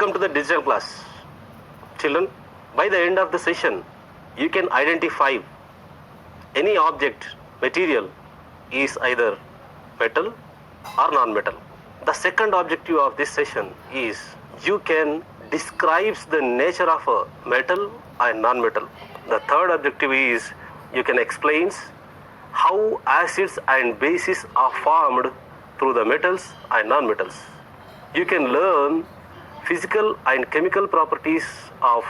Welcome to the digital class. Children, by the end of the session, you can identify any object, material is either metal or non-metal. The second objective of this session is you can describe the nature of a metal and non-metal. The third objective is you can explain how acids and bases are formed through the metals and non-metals. You can learn physical and chemical properties of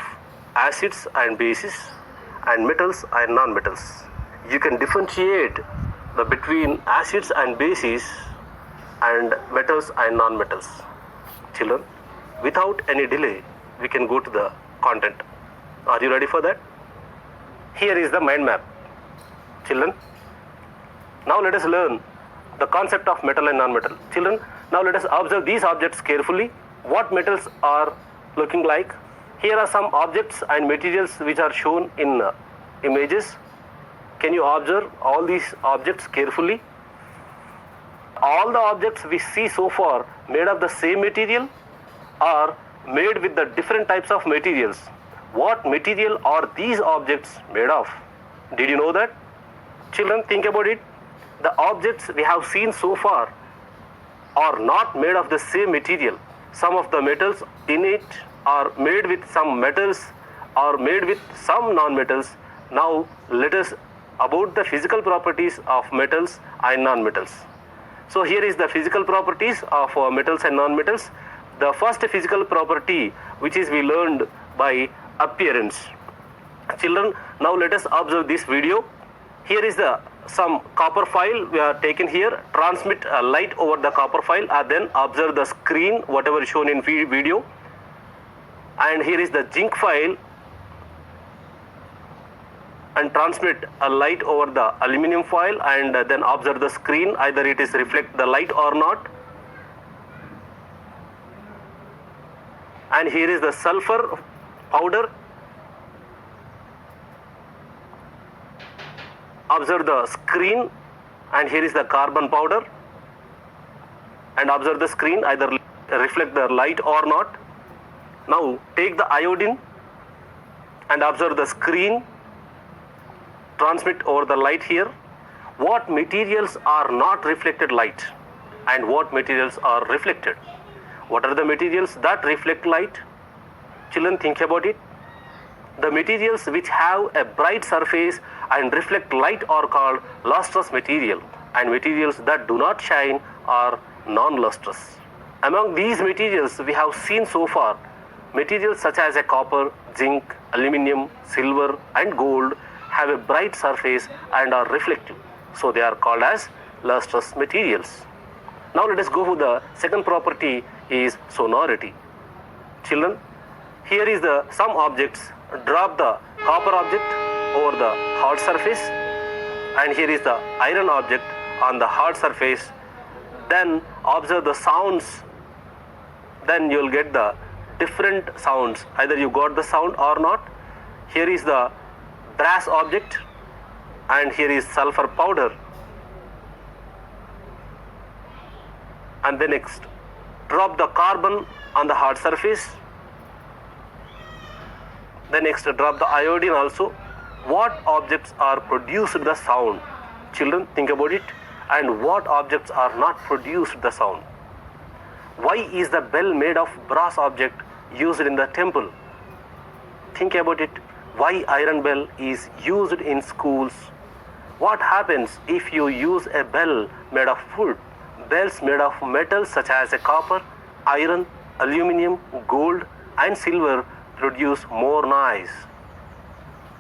acids and bases and metals and non-metals. You can differentiate between acids and bases and metals and non-metals. Children, without any delay, we can go to the content. Are you ready for that? Here is the mind map. Children, now let us learn the concept of metal and non-metal. Children, now let us observe these objects carefully. What metals are looking like? Here are some objects and materials which are shown in images. Can you observe all these objects carefully? All the objects we see so far made of the same material or made with the different types of materials. What material are these objects made of? Did you know that? Children, think about it. The objects we have seen so far are not made of the same material. Some of the metals in it are made with some metals or made with some non-metals. Now let us about the physical properties of metals and non-metals. So here is the physical properties of metals and non-metals. The first physical property which is we learned by appearance. Children, now let us observe this video. Here is some copper file we are taken here. Transmit light over the copper file and then observe the screen whatever is shown in video. And here is the zinc file and transmit a light over the aluminum file and then observe the screen, either it is reflect the light or not. And here is the sulfur powder. Observe the screen and here is the carbon powder and observe the screen, either reflect the light or not. Now take the iodine and observe the screen, transmit over the light here. What materials are not reflected light and what materials are reflected? What are the materials that reflect light? Children, think about it. The materials which have a bright surface and reflect light are called lustrous material, and materials that do not shine are non-lustrous. Among these materials we have seen so far, materials such as a copper, zinc, aluminum, silver and gold have a bright surface and are reflective. So they are called as lustrous materials. Now let us go for the second property is sonority. Children, here is some objects. Drop the copper object over the hard surface and here is the iron object on the hard surface. Then observe the sounds. Then you will get the different sounds. Either you got the sound or not. Here is the brass object and here is sulfur powder. And then next, drop the carbon on the hard surface. Then next, drop the iodine also. What objects are produced the sound? Children, think about it. And what objects are not produced the sound? Why is the bell made of brass object used in the temple? Think about it. Why iron bell is used in schools? What happens if you use a bell made of wood? Bells made of metals such as a copper, iron, aluminum, gold and silver produce more noise.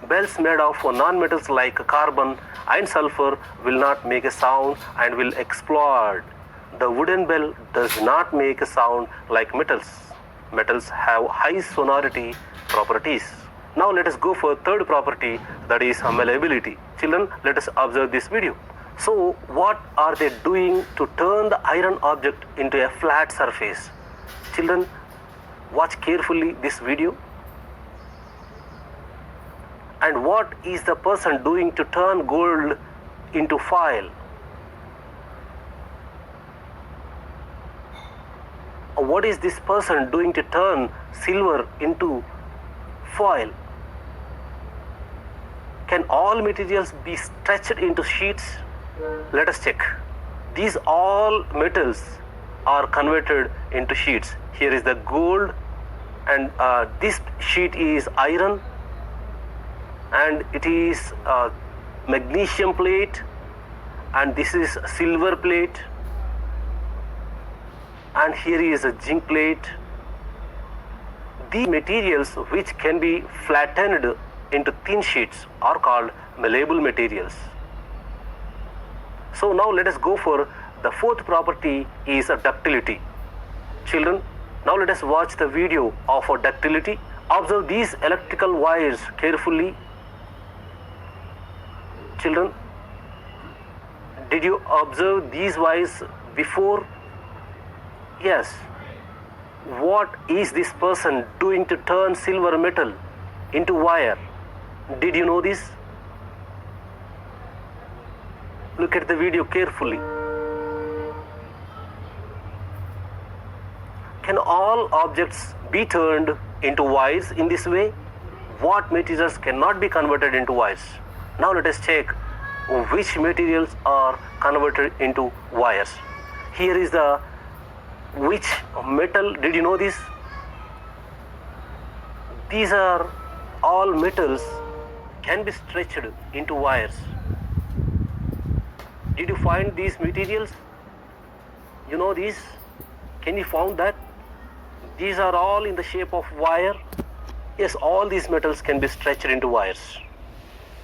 Bells made of non-metals like carbon and sulfur will not make a sound and will explode. The wooden bell does not make a sound like metals. Metals have high sonority properties. Now let us go for third property, that is malleability. Children, let us observe this video. So what are they doing to turn the iron object into a flat surface? Children, watch carefully this video. And what is the person doing to turn gold into foil? What is this person doing to turn silver into foil? Can all materials be stretched into sheets? Let us check. These all metals are converted into sheets. Here is the gold, and this sheet is iron, and it is magnesium plate, and this is silver plate, and here is a zinc plate. These materials, which can be flattened into thin sheets, are called malleable materials. So now let us go for the fourth property, is ductility. Children, now let us watch the video of ductility. Observe these electrical wires carefully. Children, did you observe these wires before? Yes. What is this person doing to turn silver metal into wire? Did you know this? Look at the video carefully. Can all objects be turned into wires in this way? What materials cannot be converted into wires? Now let us check which materials are converted into wires. Here is the which metal. Did you know this? These are all metals can be stretched into wires. Did you find these materials? You know these? Can you find that? These are all in the shape of wire. Yes, all these metals can be stretched into wires.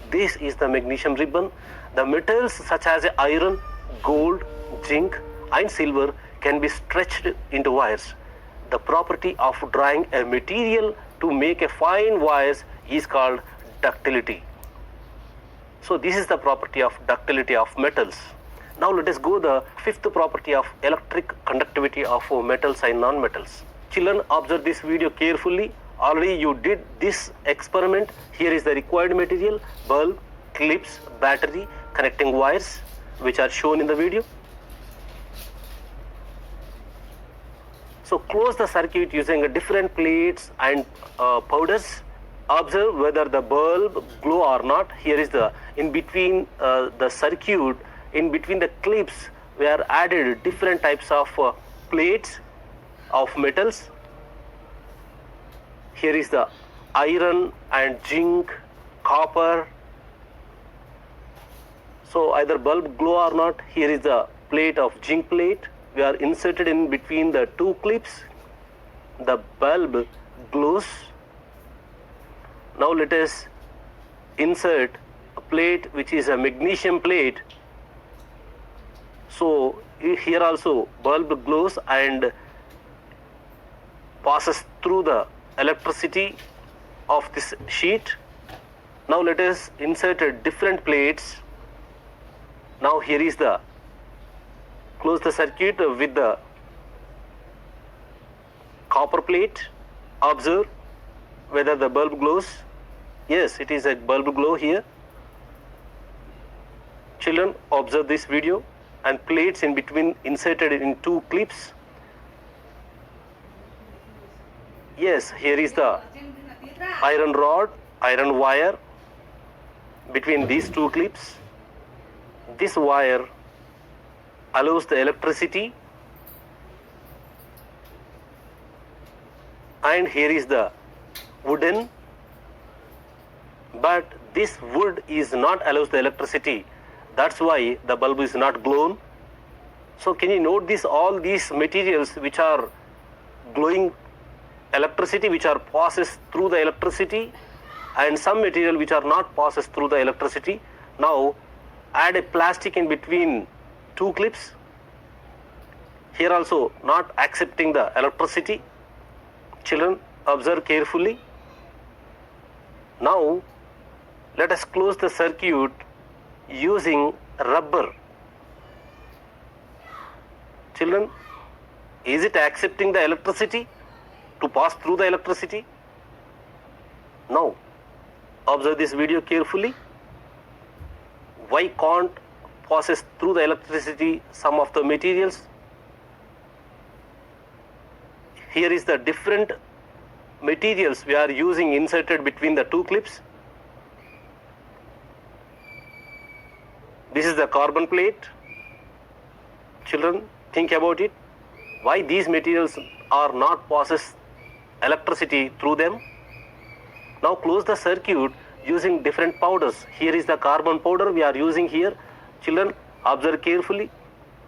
This is the magnesium ribbon. The metals such as iron, gold, zinc and silver can be stretched into wires. The property of drawing a material to make a fine wires is called ductility. So this is the property of ductility of metals. Now let us go the fifth property of electric conductivity of metals and non-metals. Children, observe this video carefully. Already you did this experiment. Here is the required material: bulb, clips, battery, connecting wires, which are shown in the video. So close the circuit using different plates and powders. Observe whether the bulb glow or not. Here is the in between the circuit, in between the clips, we are added different types of plates of metals. Here is the iron and zinc, copper. So either bulb glow or not. Here is the plate of zinc plate. We are inserted in between the two clips. The bulb glows. Now let us insert a plate which is a magnesium plate. So here also bulb glows and passes through the electricity of this sheet. Now let us insert different plates. Now here is the close the circuit with the copper plate. Observe whether the bulb glows. Yes, it is a bulb glow here. Children, observe this video and plates in between inserted in two clips. Yes, here is the iron rod, iron wire between these two clips. This wire allows the electricity, and here is the wooden, but this wood is not allows the electricity. That's why the bulb is not glown. So can you note this, all these materials which are glowing electricity, which are passes through the electricity, and some material which are not passes through the electricity. Now add a plastic in between two clips. Here also not accepting the electricity. Children, observe carefully. Now let us close the circuit using rubber. Children, is it accepting the electricity to pass through the electricity? No. Observe this video carefully. Why can't passes through the electricity some of the materials? here is the different materials we are using inserted between the two clips. This is the carbon plate. Children, think about it. Why these materials are not passes electricity through them? Now close the circuit using different powders. Here is the carbon powder we are using here. Children, observe carefully.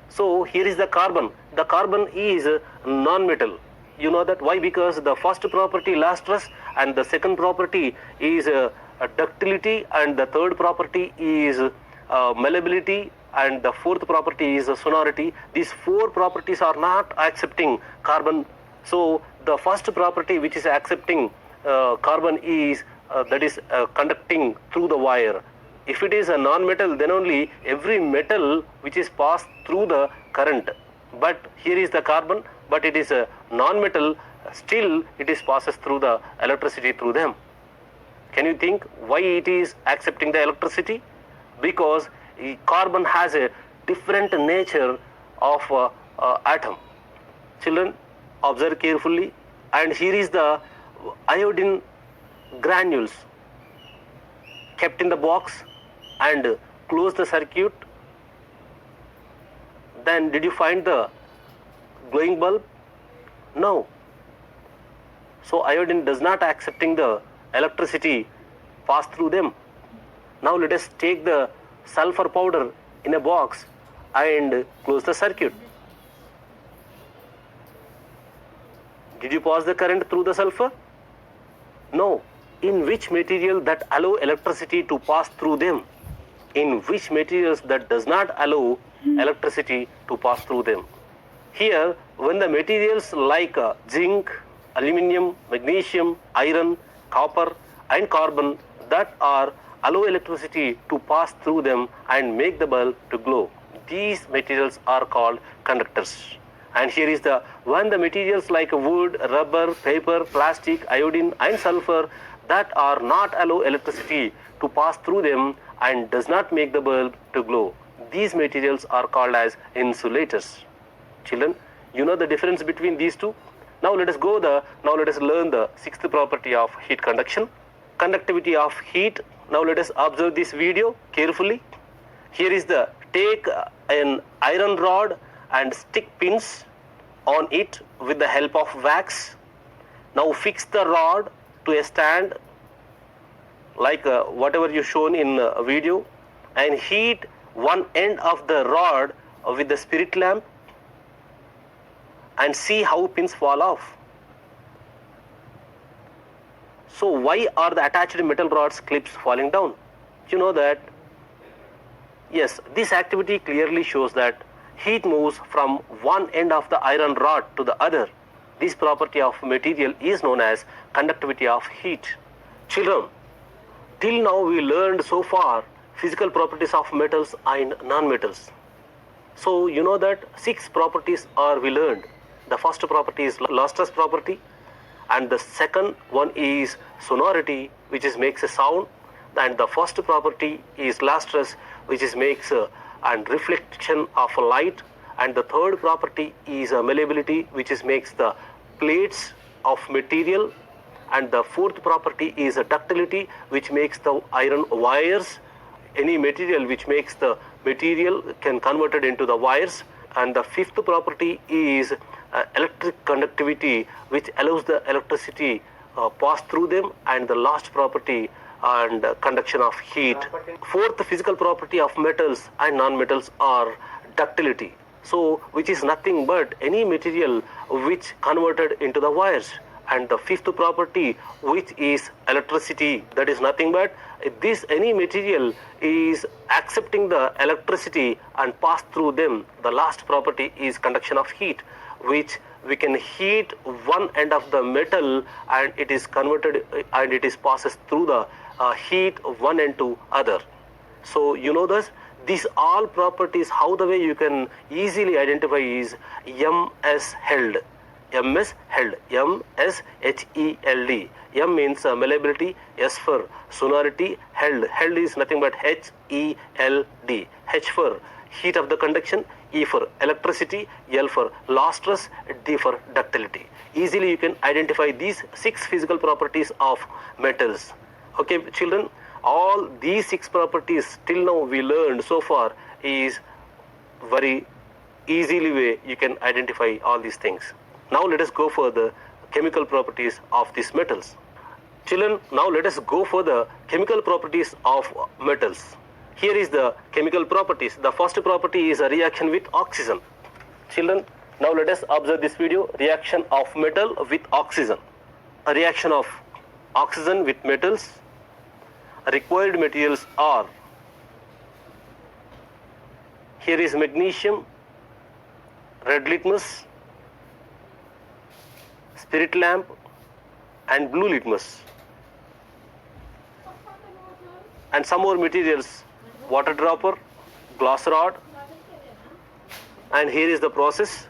So here is the carbon. The carbon is non-metal. You know that why? Because the first property lustrous, and the second property is ductility, and the third property is malleability, and the fourth property is sonority. These four properties are not accepting carbon. So the first property which is accepting carbon is that is conducting through the wire. If it is a non-metal, then only every metal which is passed through the current. But here is the carbon, but it is a non-metal, still it is passes through the electricity through them. Can you think why it is accepting the electricity? Because carbon has a different nature of atom. Children, observe carefully. And here is the iodine granules kept in the box, and close the circuit. Then did you find the glowing bulb? No. So iodine does not accepting the electricity pass through them. Now let us take the sulfur powder in a box and close the circuit. Did you pass the current through the sulfur? No. In which material that allow electricity to pass through them? In which materials that does not allow electricity to pass through them? Here, when the materials like zinc, aluminium, magnesium, iron, copper and carbon that are allow electricity to pass through them and make the bulb to glow, these materials are called conductors. And here is the when the materials like wood, rubber, paper, plastic, iodine and sulfur that are not allow electricity to pass through them and does not make the bulb to glow, these materials are called as insulators. Children, you know the difference between these two? Now let us learn the sixth property of heat conduction, conductivity of heat. Now let us observe this video carefully. Here is the take an iron rod and stick pins on it with the help of wax. Now fix the rod to a stand like whatever you shown in video, and heat one end of the rod with the spirit lamp and see how pins fall off. So why are the attached metal rods clips falling down? You know that, yes, this activity clearly shows that heat moves from one end of the iron rod to the other. This property of material is known as conductivity of heat. Children, till now we learned so far physical properties of metals and non-metals. So you know that 6 properties are we learned. The first property is lustrous property, and the second one is sonority, which is makes a sound, and the first property is lustrous, which is makes and reflection of light, and the third property is malleability, which is makes the plates of material, and the fourth property is ductility, which makes the iron wires. Any material which makes the material can convert it into the wires. And the fifth property is electric conductivity, which allows the electricity pass through them, and the last property and conduction of heat. Fourth physical property of metals and non-metals are ductility, so which is nothing but any material which converted into the wires. And the fifth property, which is electricity, that is nothing but this any material is accepting the electricity and pass through them. The last property is conduction of heat, which we can heat one end of the metal and it is converted and it is passes through the heat one end to other. So you know this, these all properties, how the way you can easily identify is MS held. MS held, M-S-H-E-L-D. M means malleability, S for sonority, held. Held is nothing but H-E-L-D. H for heat of the conduction, E for electricity, L for lustrous, D for ductility. Easily you can identify these 6 physical properties of metals. Okay children, all these 6 properties till now we learned so far is very easily way you can identify all these things. Now let us go for the chemical properties of these metals. Children, now let us go for the chemical properties of metals. Here is the chemical properties. The first property is a reaction with oxygen. Children, now let us observe this video, reaction of metal with oxygen. A reaction of oxygen with metals. Required materials are, here is magnesium, red litmus, spirit lamp and blue litmus. And some more materials, water dropper, glass rod. And here is the process.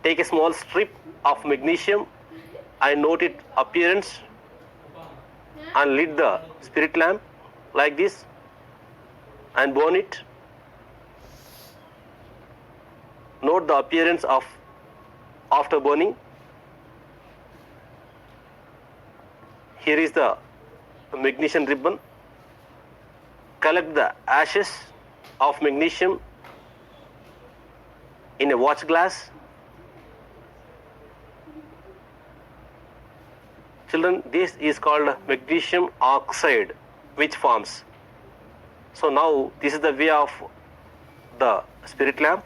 Take a small strip of magnesium and note its appearance and lit the spirit lamp like this and burn it. Note the appearance of after burning. Here is the magnesium ribbon. Collect the ashes of magnesium in a watch glass. Children, this is called magnesium oxide which forms. So now this is the way of the spirit lamp.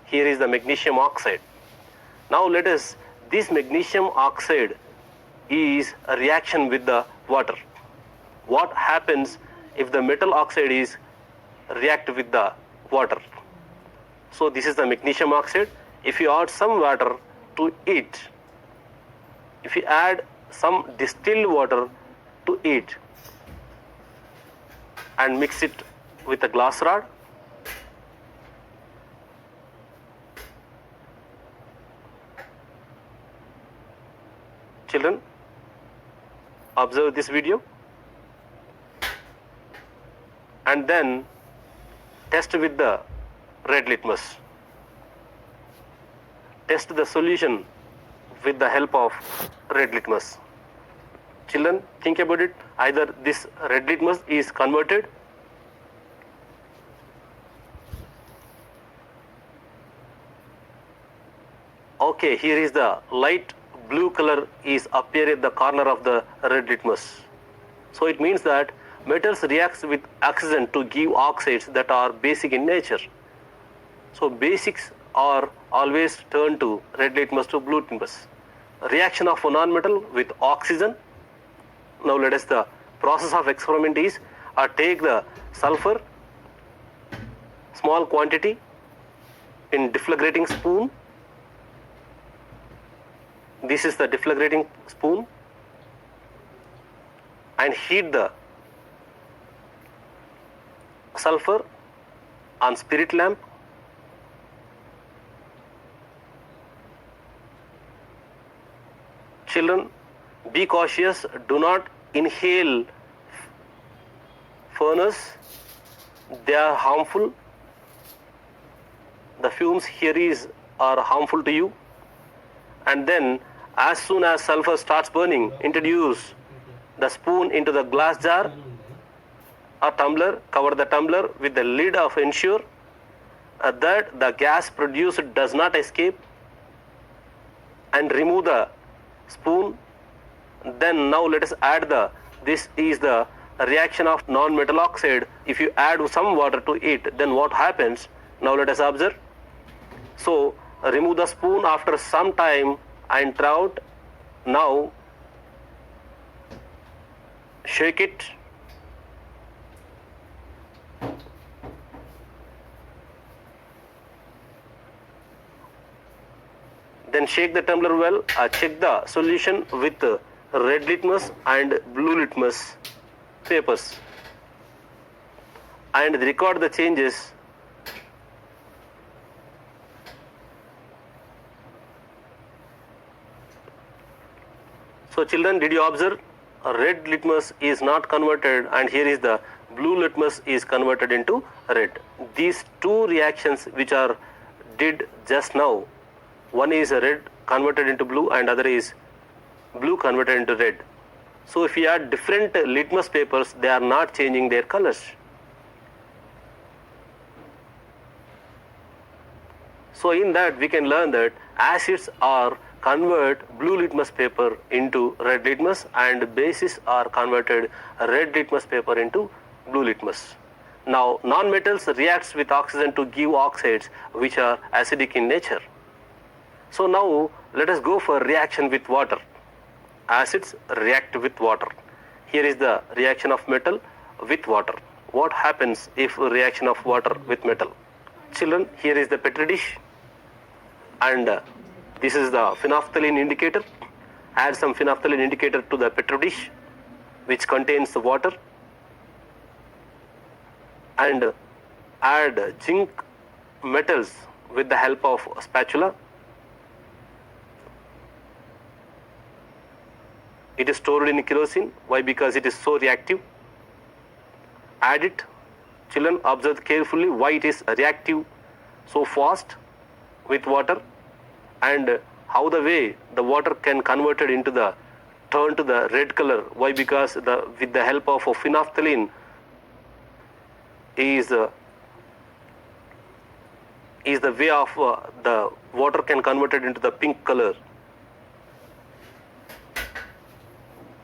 Here is the magnesium oxide. Now let us, this magnesium oxide is a reaction with the water. What happens if the metal oxide is react with the water? So this is the magnesium oxide. If you add some water to it, if you add some distilled water to it and mix it with a glass rod, children, observe this video and then test with the red litmus. Test the solution with the help of red litmus. Children, think about it. Either this red litmus is converted okay, here is the light blue color is appear at the corner of the red litmus. So it means that metals reacts with oxygen to give oxides that are basic in nature. So basics are always turned to red litmus to blue litmus. Reaction of a non-metal with oxygen. Now let us, the process of experiment is take the sulfur, small quantity in deflagrating spoon. This is the deflagrating spoon, and heat the sulfur on spirit lamp. Children, be cautious, do not inhale furnace, they are harmful. The fumes here are harmful to you. And then as soon as sulfur starts burning, introduce the spoon into the glass jar or tumbler, cover the tumbler with the lid of ensure that the gas produced does not escape, and remove the spoon. Then now let us add this is the reaction of non-metal oxide. If you add some water to it, then what happens? Now let us observe. So remove the spoon after some time and try out. Now shake it. Then shake the tumbler well. Check the solution with red litmus and blue litmus papers and record the changes. So children, did you observe? Red litmus is not converted, and here is the blue litmus is converted into red. These two reactions which are did just now, one is red converted into blue and other is blue converted into red. So if you add different litmus papers, they are not changing their colors. So in that we can learn that acids are convert blue litmus paper into red litmus and bases are converted red litmus paper into blue litmus. Now non-metals reacts with oxygen to give oxides which are acidic in nature. So now let us go for reaction with water. Acids react with water. Here is the reaction of metal with water. What happens if reaction of water with metal? Children, here is the Petri dish and this is the phenolphthalein indicator. Add some phenolphthalein indicator to the Petri dish which contains the water and add zinc metals with the help of a spatula. It is stored in kerosene. Why? Because it is so reactive. Add it. Children, observe carefully why it is reactive so fast with water and how the way the water can convert it into the turn to the red color. Why? Because with the help of a phenolphthalein is the way of the water can convert it into the pink color.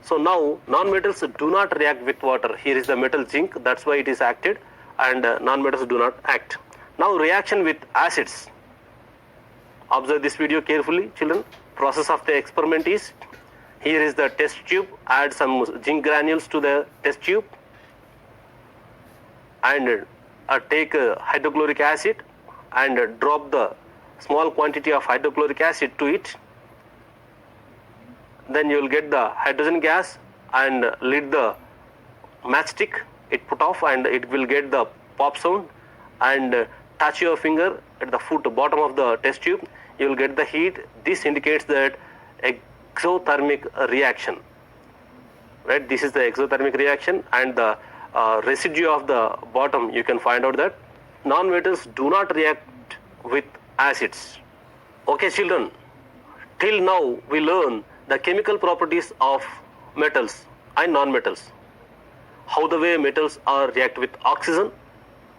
So now non-metals do not react with water. Here is the metal zinc, that's why it is acted, and non-metals do not act. Now reaction with acids. Observe this video carefully, children. Process of the experiment is, here is the test tube. Add some zinc granules to the test tube and take hydrochloric acid and drop the small quantity of hydrochloric acid to it. Then you will get the hydrogen gas and lit the matchstick, it put off and it will get the pop sound and touch your finger at the bottom of the test tube, you will get the heat. This indicates that exothermic reaction, right? This is the exothermic reaction and the residue of the bottom, you can find out that non-metals do not react with acids. Okay children, till now we learn the chemical properties of metals and non-metals. How the way metals are react with oxygen,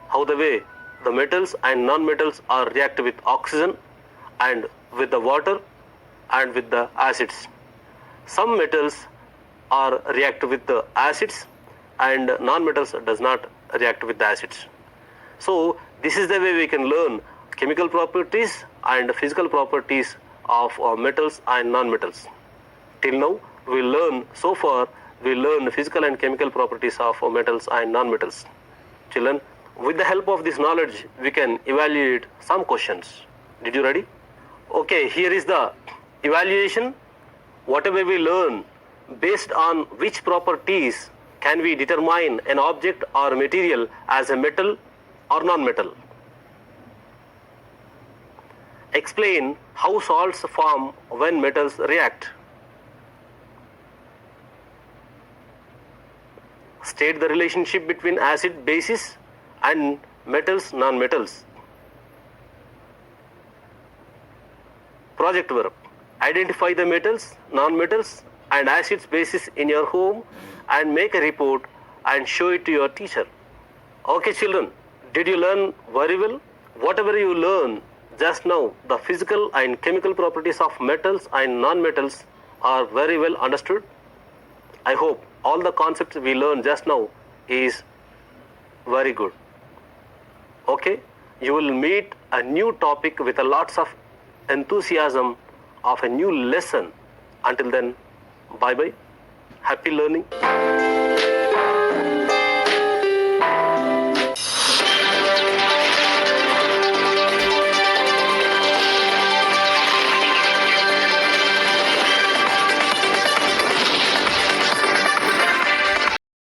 how the way the metals and non-metals are react with oxygen and with the water and with the acids. Some metals are react with the acids and non-metals does not react with the acids. So this is the way we can learn chemical properties and physical properties of metals and non-metals. Till now we learn, so far we learn physical and chemical properties of metals and non-metals. Children, with the help of this knowledge we can evaluate some questions. Did you ready? Okay, here is the evaluation. Whatever we learn, based on which properties can we determine an object or material as a metal or non-metal? Explain how salts form when metals react. State the relationship between acid bases and metals non-metals. Project work. Identify the metals, non-metals and acids bases in your home and make a report and show it to your teacher. Okay children, did you learn very well? Whatever you learn just now, the physical and chemical properties of metals and non-metals are very well understood. I hope all the concepts we learned just now is very good. Okay, you will meet a new topic with a lots of enthusiasm of a new lesson. Until then, bye bye. Happy learning.